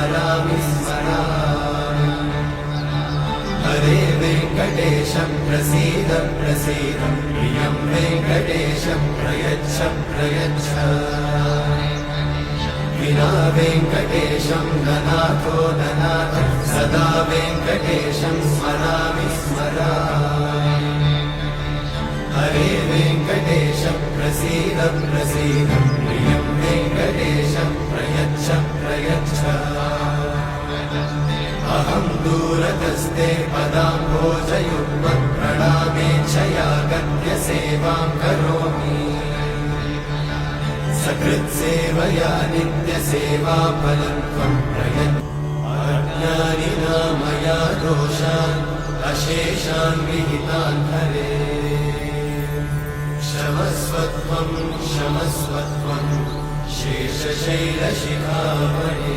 स्मरामि स्मरामि। हरे वेङ्कटेश प्रसीद प्रसीद, प्रियं वेङ्कटेश प्रयच्छ प्रयच्छ। विना वेङ्कटेशं ननाथो ननाथ, सदा वेङ्कटेशं स्मरामि स्मरामि। हरे वेङ्कटेश प्रसीद प्रसीद, प्रियं वेङ्कटेश प्रयच्छ प्रयच्छ। अहं दूरतस्ते पदाम्भोजयुग्मं, प्रणामेच्छया गद्य सेवां करोमि। सकृत्सेवया नित्यसेवाफलं त्वं प्रयच्छ। अज्ञानिना मया दोषान् अशेषान् विहितान् हरे। क्षमस्व त्वं शेषशैलशिखामणे।